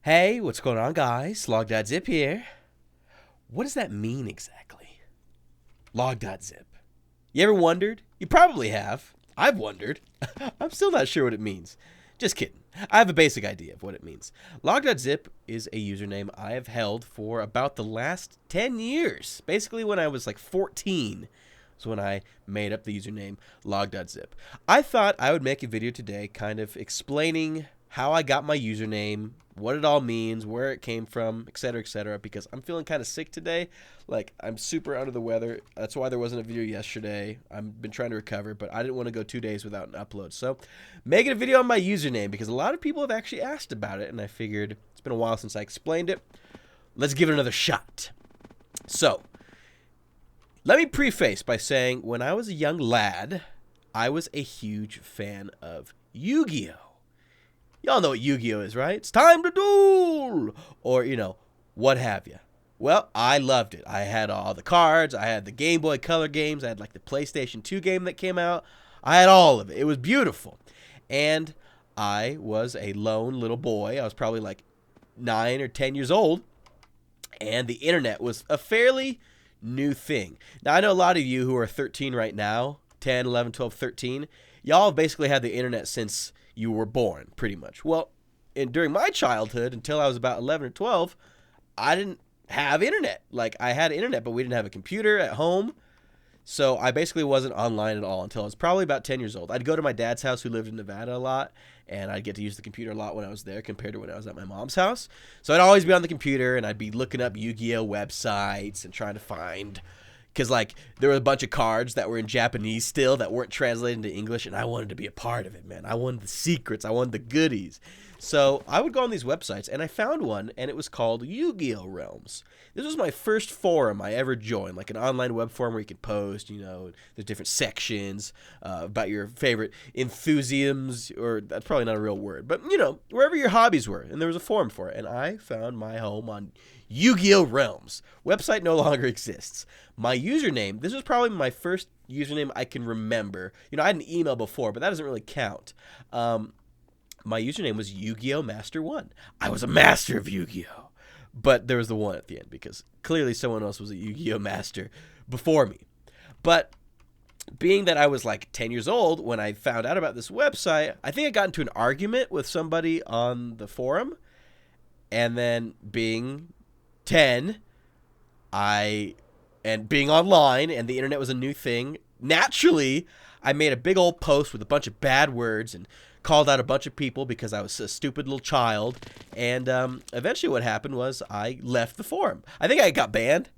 Hey, what's going on, guys? Log.zip here. What does that mean exactly? Log.zip. You ever wondered? You probably have. I've wondered. I'm still not sure what it means. Just kidding. I have a basic idea of what it means. Log.zip is a username I have held for about the last 10 years. Basically, when I was like 14 is when I made up the username Log.zip. I thought I would make a video today kind of explaining how I got my username, what it all means, where it came from, etc., because I'm feeling kind of sick today. Like, I'm super under the weather. That's why there wasn't a video yesterday. I've been trying to recover, but I didn't want to go 2 days without an upload. So, making a video on my username because a lot of people have actually asked about it, and I figured it's been a while since I explained it. Let's give it another shot. So, let me preface by saying when I was a young lad, I was a huge fan of Yu-Gi-Oh! Y'all know what Yu-Gi-Oh! Is, right? It's time to duel! Or, what have you. Well, I loved it. I had all the cards. I had the Game Boy Color games. I had, like, the PlayStation 2 game that came out. I had all of it. It was beautiful. And I was a lone little boy. I was probably, like, 9 or 10 years old. And the internet was a fairly new thing. Now, I know a lot of you who are 13 right now, 10, 11, 12, 13, y'all have basically had the internet since you were born, pretty much. Well, during my childhood, until I was about 11 or 12, I didn't have internet. Like, I had internet, but we didn't have a computer at home. So I basically wasn't online at all until I was probably about 10 years old. I'd go to my dad's house, who lived in Nevada, a lot, and I'd get to use the computer a lot when I was there compared to when I was at my mom's house. So I'd always be on the computer, and I'd be looking up Yu-Gi-Oh! Websites and trying to find, because, like, there were a bunch of cards that were in Japanese still that weren't translated into English, and I wanted to be a part of it, man. I wanted the secrets. I wanted the goodies. So I would go on these websites, and I found one, and it was called Yu-Gi-Oh! Realms. This was my first forum I ever joined, like an online web forum where you could post, there's different sections about your favorite enthusiasms, or that's probably not a real word, but, wherever your hobbies were, and there was a forum for it, and I found my home on Yu-Gi-Oh! Realms. Website no longer exists. My username, this was probably my first username I can remember. I had an email before, but that doesn't really count. My username was Yu-Gi-Oh! Master 1. I was a master of Yu-Gi-Oh! But there was the 1 at the end because clearly someone else was a Yu-Gi-Oh! Master before me. But being that I was like 10 years old when I found out about this website, I think I got into an argument with somebody on the forum. And then being 10, and being online and the internet was a new thing, naturally, I made a big old post with a bunch of bad words and called out a bunch of people because I was a stupid little child. And eventually what happened was I left the forum. I think I got banned,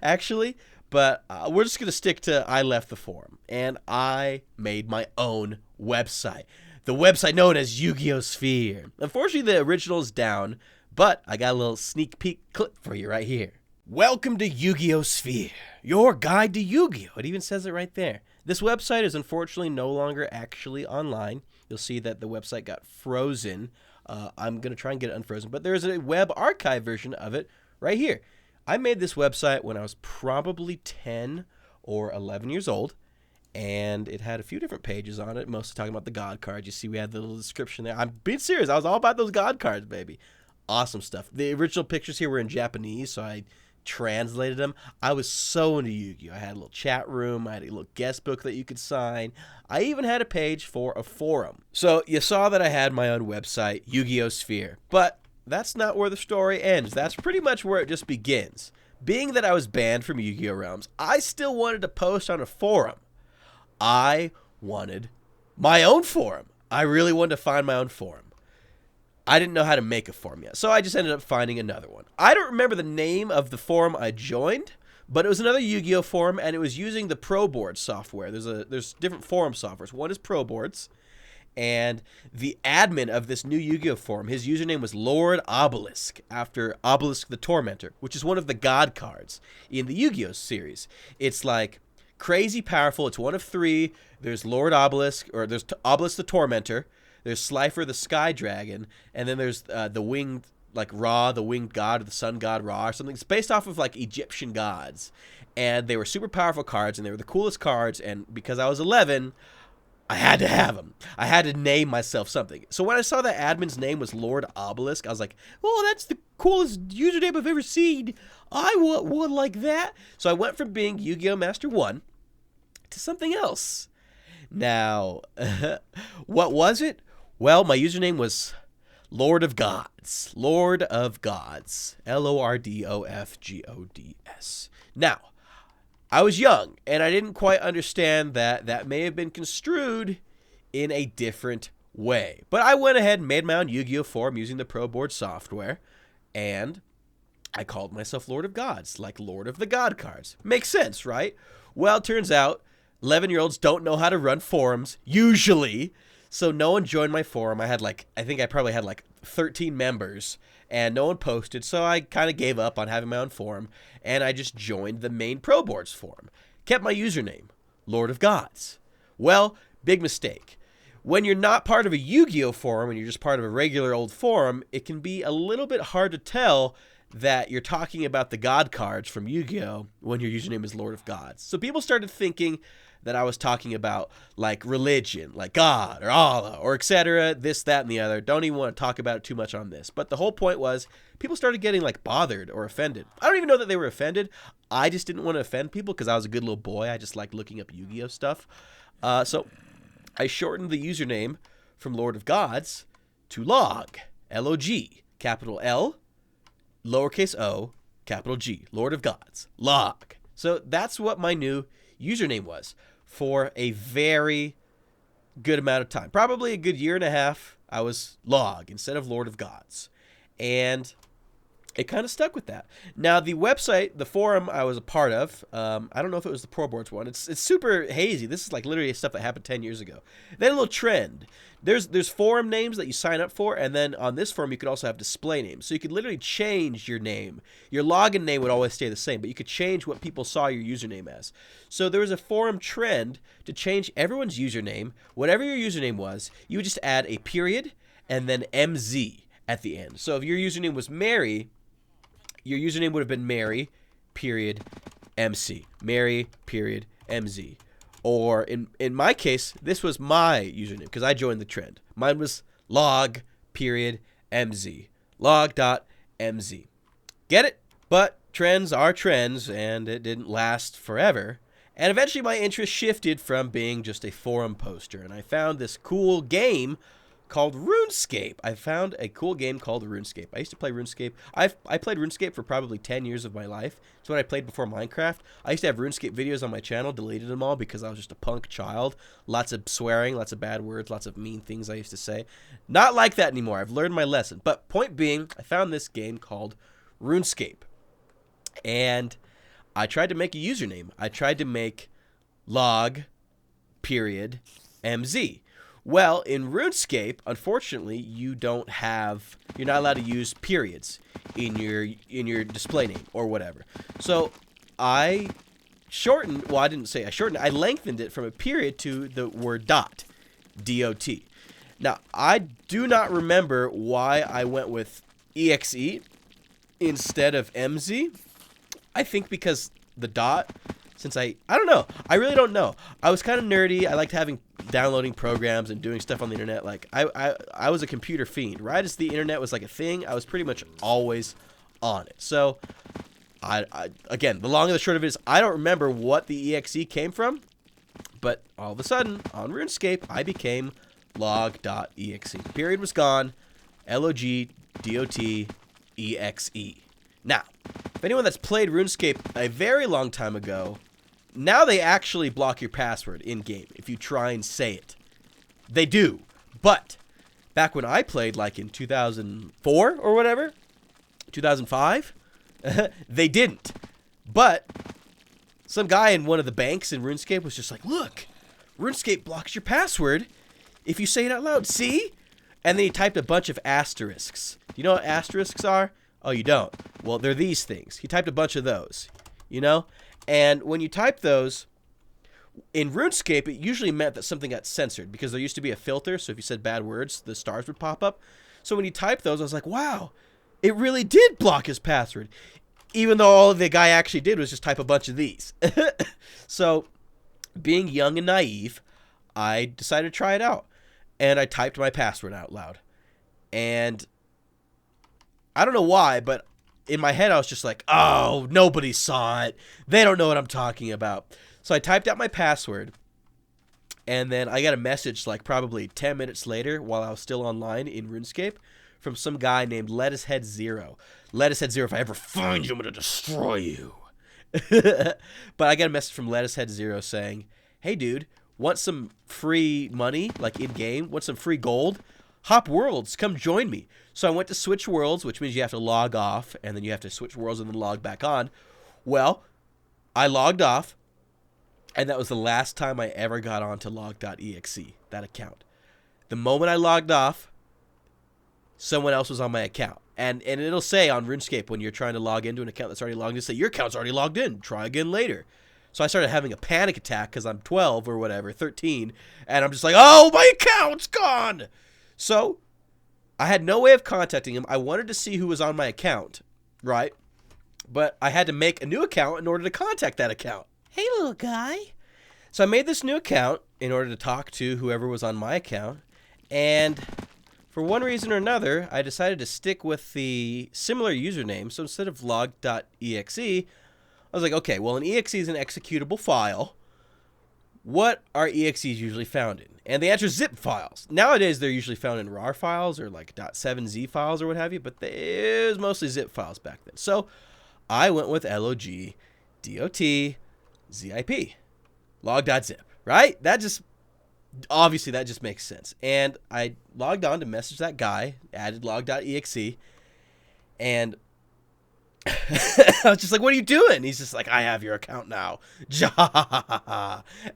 actually, but we're just going to stick to I left the forum. And I made my own website. The website known as Yu-Gi-Oh! Sphere. Unfortunately, the original is down, but I got a little sneak peek clip for you right here. Welcome to Yu-Gi-Oh! Sphere, your guide to Yu-Gi-Oh! It even says it right there. This website is unfortunately no longer actually online. You'll see that the website got frozen. I'm going to try and get it unfrozen, but there's a web archive version of it right here. I made this website when I was probably 10 or 11 years old, and it had a few different pages on it, mostly talking about the God cards. You see we had the little description there. I'm being serious. I was all about those God cards, baby. Awesome stuff. The original pictures here were in Japanese, so I translated them. I was so into Yu-Gi-Oh! I had a little chat room. I had a little guest book that you could sign. I even had a page for a forum. So you saw that I had my own website, Yu-Gi-Oh! Sphere. But that's not where the story ends. That's pretty much where it just begins. Being that I was banned from Yu-Gi-Oh! Realms, I still wanted to post on a forum. I wanted my own forum. I really wanted to find my own forum. I didn't know how to make a forum yet, so I just ended up finding another one. I don't remember the name of the forum I joined, but it was another Yu-Gi-Oh! Forum, and it was using the ProBoard software. There's different forum softwares. One is ProBoards, and the admin of this new Yu-Gi-Oh! Forum, his username was Lord Obelisk, after Obelisk the Tormentor, which is one of the God cards in the Yu-Gi-Oh! Series. It's like crazy powerful. It's one of 3. There's Lord Obelisk, or there's Obelisk the Tormentor. There's Slifer the Sky Dragon, and then there's the winged, like Ra, the winged god, or the sun god Ra, or something. It's based off of, like, Egyptian gods. And they were super powerful cards, and they were the coolest cards, and because I was 11, I had to have them. I had to name myself something. So when I saw that admin's name was Lord Obelisk, I was like, oh, that's the coolest username I've ever seen. I want one like that. So I went from being Yu-Gi-Oh! Master 1 to something else. Now, what was it? Well, my username was Lord of Gods. Lord of Gods. Lordofgods. Now, I was young, and I didn't quite understand that that may have been construed in a different way. But I went ahead and made my own Yu-Gi-Oh! Forum using the Pro Board software, and I called myself Lord of Gods, like Lord of the God cards. Makes sense, right? Well, it turns out 11-year-olds don't know how to run forums, usually. So no one joined my forum. I think I probably had like 13 members, and no one posted. So I kind of gave up on having my own forum, and I just joined the main Pro Boards forum. Kept my username, Lord of Gods. Well, big mistake. When you're not part of a Yu-Gi-Oh! Forum and you're just part of a regular old forum, it can be a little bit hard to tell that you're talking about the God cards from Yu-Gi-Oh! When your username is Lord of Gods. So people started thinking that I was talking about like religion, like God or Allah or etc., this, that, and the other. Don't even want to talk about it too much on this. But the whole point was people started getting like bothered or offended. I don't even know that they were offended. I just didn't want to offend people because I was a good little boy. I just liked looking up Yu-Gi-Oh! Stuff. So I shortened the username from Lord of Gods to Log, L-O-G, capital L, lowercase o, capital G, Lord of Gods, Log. So that's what my new username was for a very good amount of time. Probably a good year and a half, I was Log instead of Lord of Gods. And it kind of stuck with that. Now, the website, the forum I was a part of, I don't know if it was the Pro Boards one. It's super hazy. This is like literally stuff that happened 10 years ago. Then a little trend. There's forum names that you sign up for, and then on this forum you could also have display names. So you could literally change your name. Your login name would always stay the same, but you could change what people saw your username as. So there was a forum trend to change everyone's username. Whatever your username was, you would just add a period and then MZ at the end. So if your username was Mary, your username would have been Mary, period, MC. Mary, period, MZ. Or in my case, this was my username because I joined the trend. Mine was log, period, MZ. Log.mz. Get it? But trends are trends, and it didn't last forever. And eventually my interest shifted from being just a forum poster, and I found this cool game called Runescape. I found a cool game called Runescape. I used to play Runescape. I played Runescape for probably 10 years of my life. It's what I played before Minecraft. I used to have Runescape videos on my channel, deleted them all because I was just a punk child. Lots of swearing, lots of bad words, lots of mean things I used to say. Not like that anymore. I've learned my lesson. But point being, I found this game called Runescape. And I tried to make a username. I tried to make log, period, MZ. Well, in RuneScape, unfortunately, you're not allowed to use periods in your display name or whatever. So I lengthened it from a period to the word dot, D-O-T. Now, I do not remember why I went with EXE instead of MZ. I think because the dot, since I don't know. I really don't know. I was kind of nerdy. I liked downloading programs and doing stuff on the internet. Like I was a computer fiend. Right as the internet was like a thing, I was pretty much always on it. So again, the long and the short of it is I don't remember what the EXE came from, but all of a sudden on RuneScape I became Log.exe. The period was gone. Logdotexe. Now, if anyone that's played RuneScape a very long time ago, now they actually block your password in-game if you try and say it. They do. But back when I played, like in 2004 or whatever, 2005, they didn't. But some guy in one of the banks in RuneScape was just like, look, RuneScape blocks your password if you say it out loud. See? And then he typed a bunch of asterisks. You know what asterisks are? Oh, you don't? Well, they're these things. He typed a bunch of those, you know? And when you type those, in RuneScape, it usually meant that something got censored because there used to be a filter, so if you said bad words, the stars would pop up. So when you type those, I was like, wow, it really did block his password, even though all the guy actually did was just type a bunch of these. So being young and naive, I decided to try it out. And I typed my password out loud. And I don't know why, but in my head I was just like, oh, nobody saw it. They don't know what I'm talking about. So I typed out my password. And then I got a message like probably 10 minutes later while I was still online in RuneScape from some guy named Lettucehead0. Lettucehead0, if I ever find you, I'm going to destroy you. But I got a message from Lettucehead0 saying, hey, dude, want some free money, like in-game? Want some free gold? Hop Worlds, come join me. So I went to Switch Worlds, which means you have to log off, and then you have to switch worlds and then log back on. Well, I logged off, and that was the last time I ever got on to Log.exe, that account. The moment I logged off, someone else was on my account. And it'll say on RuneScape when you're trying to log into an account that's already logged in, say, your account's already logged in. Try again later. So I started having a panic attack because I'm 12 or whatever, 13, and I'm just like, oh, my account's gone. So I had no way of contacting him. I wanted to see who was on my account, right? But I had to make a new account in order to contact that account. Hey, little guy. So I made this new account in order to talk to whoever was on my account. And for one reason or another, I decided to stick with the similar username. So instead of log.exe, I was like, okay, well, an exe is an executable file. What are exes usually found in? And the answer is zip files. Nowadays, they're usually found in RAR files or like .7z files or what have you, but it was mostly zip files back then. So I went with log.zip, log.zip, right? Obviously, that just makes sense. And I logged on to message that guy, added log.exe, and I was just like, what are you doing? He's just like, I have your account now.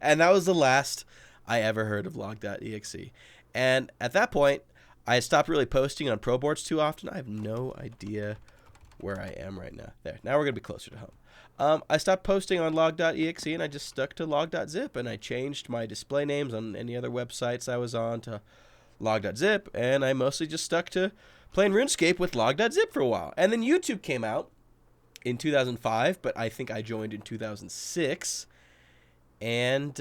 And that was the last I ever heard of log.exe. And at that point, I had stopped really posting on pro boards too often. I have no idea where I am right now. There. Now we're going to be closer to home. I stopped posting on log.exe and I just stuck to log.zip. And I changed my display names on any other websites I was on to log.zip. And I mostly just stuck to playing RuneScape with log.zip for a while. And then YouTube came out in 2005, but I think I joined in 2006 and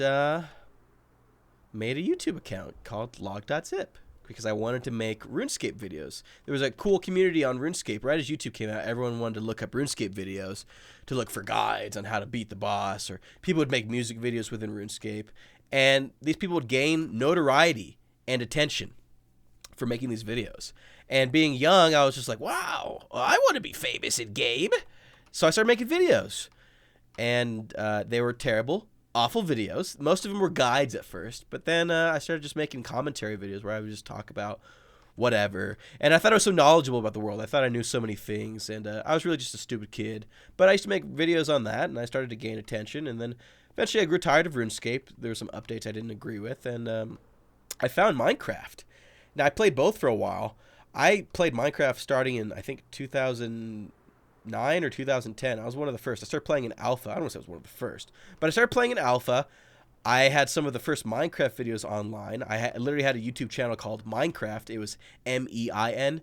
made a YouTube account called Log.zip because I wanted to make RuneScape videos. There was a cool community on RuneScape. Right as YouTube came out, everyone wanted to look up RuneScape videos to look for guides on how to beat the boss, or people would make music videos within RuneScape, and these people would gain notoriety and attention for making these videos. And being young, I was just like, wow, I want to be famous in game. So I started making videos, and they were terrible, awful videos. Most of them were guides at first, but then I started just making commentary videos where I would just talk about whatever. And I thought I was so knowledgeable about the world. I thought I knew so many things, and I was really just a stupid kid. But I used to make videos on that, and I started to gain attention, and then eventually I grew tired of RuneScape. There were some updates I didn't agree with, and I found Minecraft. Now, I played both for a while. I played Minecraft starting in, I think, 2009 or 2010. I was one of the first. I started playing in alpha. I don't want to say I was one of the first, but I started playing in alpha. I had some of the first Minecraft videos online. I literally had a YouTube channel called Minecraft. It was Meincraft.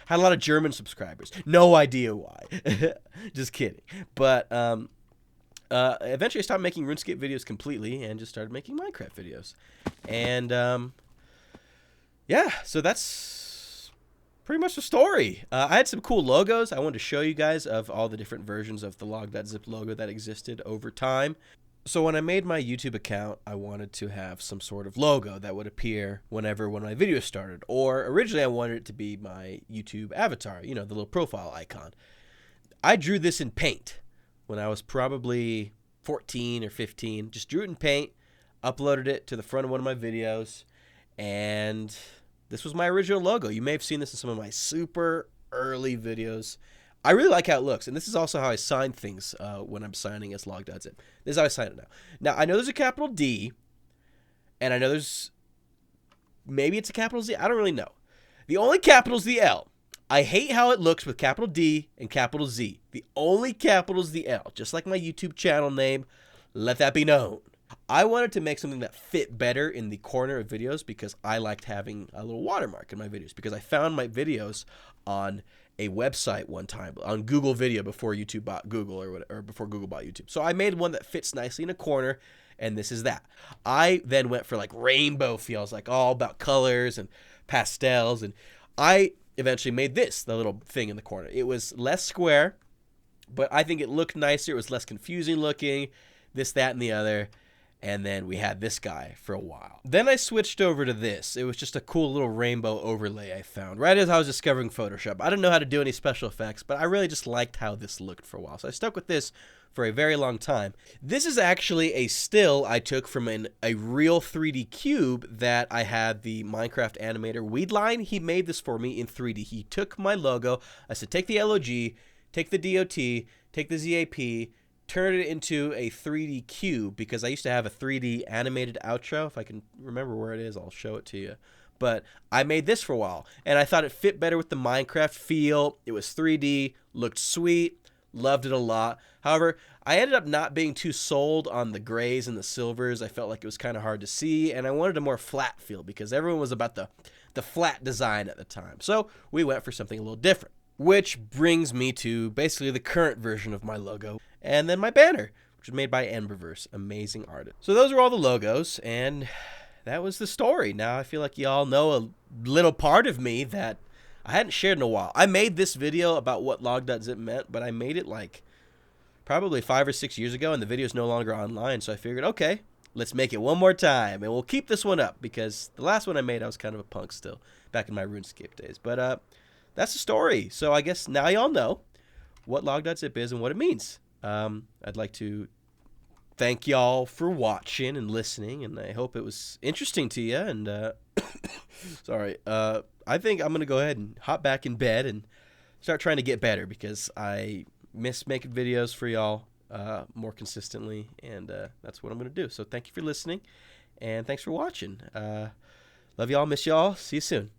Had a lot of German subscribers. No idea why. Just kidding. But eventually I stopped making RuneScape videos completely and just started making Minecraft videos. And yeah, so that's pretty much the story. I had some cool logos I wanted to show you guys of all the different versions of the log.zip logo that existed over time. So when I made my YouTube account, I wanted to have some sort of logo that would appear whenever one of my videos started. Or originally I wanted it to be my YouTube avatar, you know, the little profile icon. I drew this in Paint when I was probably 14 or 15. Just drew it in Paint, uploaded it to the front of one of my videos, and this was my original logo. You may have seen this in some of my super early videos. I really like how it looks, and this is also how I sign things when I'm signing as Log.zip. This is how I sign it now. Now, I know there's a capital D, and I know there's... maybe it's a capital Z. I don't really know. The only capital is the L. I hate how it looks with capital D and capital Z. The only capital is the L, just like my YouTube channel name. Let that be known. I wanted to make something that fit better in the corner of videos because I liked having a little watermark in my videos, because I found my videos on a website one time, on Google Video before YouTube bought Google, or before Google bought YouTube. So I made one that fits nicely in a corner. and this is that. I then went for like rainbow feels, like all about colors and pastels, and I eventually made this, the little thing in the corner. It was less square, but I think it looked nicer. It was less confusing looking, this, that, and the other. And then we had this guy for a while. Then I switched over to this. It was just a cool little rainbow overlay I found right as I was discovering Photoshop. I didn't know how to do any special effects, but I really just liked how this looked for a while. So I stuck with this for a very long time. This is actually a still I took from a real 3D cube that I had the Minecraft animator Weedline. He made this for me in 3D. He took my logo. I said, take the LOG, take the DOT, take the ZAP, turn it into a 3D cube, because I used to have a 3D animated outro. If I can remember where it is, I'll show it to you. But I made this for a while, and I thought it fit better with the Minecraft feel. It was 3D, looked sweet, loved it a lot. However, I ended up not being too sold on the grays and the silvers. I felt like it was kind of hard to see, and I wanted a more flat feel because everyone was about the flat design at the time. So we went for something a little different. Which brings me to basically the current version of my logo, and then my banner, which was made by Emberverse, amazing artist. So those are all the logos, and that was the story. Now I feel like y'all know a little part of me that I hadn't shared in a while. I made this video about what Log.zip meant, but I made it like probably 5 or 6 years ago, and the video is no longer online, so I figured, okay, let's make it one more time, and we'll keep this one up, because the last one I made, I was kind of a punk still, back in my Runescape days. But that's the story. So I guess now y'all know what Log.zip is and what it means. I'd like to thank y'all for watching and listening, and I hope it was interesting to you. And sorry, I think I'm going to go ahead and hop back in bed and start trying to get better, because I miss making videos for y'all more consistently, and that's what I'm going to do. So thank you for listening, and thanks for watching. Love y'all, miss y'all. See you soon.